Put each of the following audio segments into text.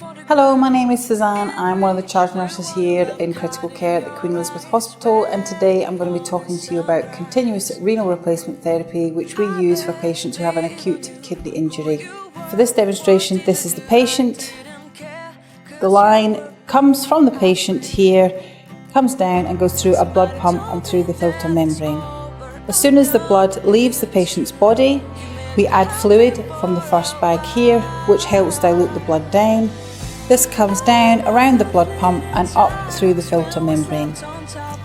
Hello, my name is Suzanne. I'm one of the charge nurses here in critical care at the Queen Elizabeth Hospital, and today I'm going to be talking to you about continuous renal replacement therapy, which we use for patients who have an acute kidney injury. For this demonstration, this is the patient. The line comes from the patient here, comes down and goes through a blood pump and through the filter membrane. As soon as the blood leaves the patient's body, we add fluid from the first bag here, which helps dilute the blood down. This comes down around the blood pump and up through the filter membrane.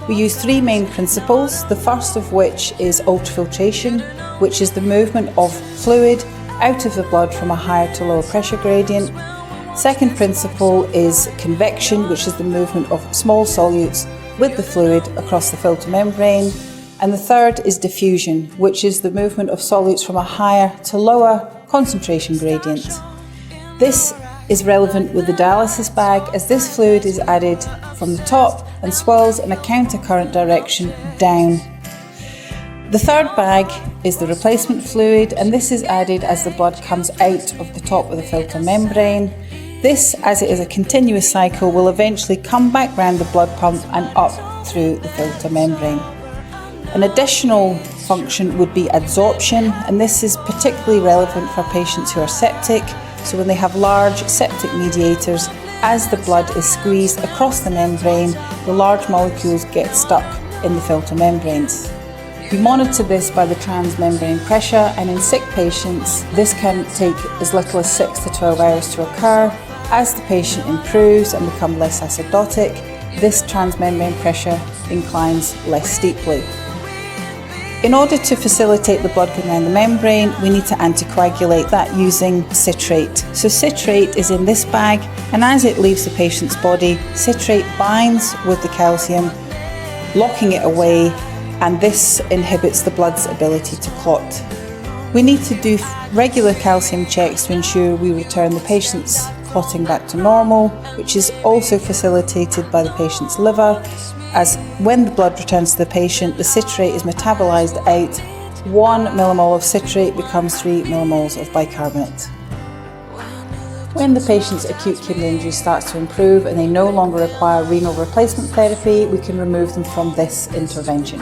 We use three main principles, the first of which is ultrafiltration, which is the movement of fluid out of the blood from a higher to lower pressure gradient. Second principle is convection, which is the movement of small solutes with the fluid across the filter membrane. And the third is diffusion, which is the movement of solutes from a higher to lower concentration gradient. This is relevant with the dialysis bag, as this fluid is added from the top and swirls in a counter-current direction down. The third bag is the replacement fluid, and this is added as the blood comes out of the top of the filter membrane. This, as it is a continuous cycle, will eventually come back round the blood pump and up through the filter membrane. An additional function would be adsorption, and this is particularly relevant for patients who are septic. So when they have large septic mediators, as the blood is squeezed across the membrane, the large molecules get stuck in the filter membranes. We monitor this by the transmembrane pressure, and in sick patients, this can take as little as 6 to 12 hours to occur. As the patient improves and becomes less acidotic, this transmembrane pressure inclines less steeply. In order to facilitate the blood going around the membrane, we need to anticoagulate that using citrate. So citrate is in this bag, and as it leaves the patient's body, citrate binds with the calcium, locking it away, and this inhibits the blood's ability to clot. We need to do regular calcium checks to ensure we return the patient's clotting back to normal, which is also facilitated by the patient's liver, as when the blood returns to the patient, the citrate is metabolized out. 1 millimole of citrate becomes 3 millimoles of bicarbonate. When the patient's acute kidney injury starts to improve and they no longer require renal replacement therapy, we can remove them from this intervention.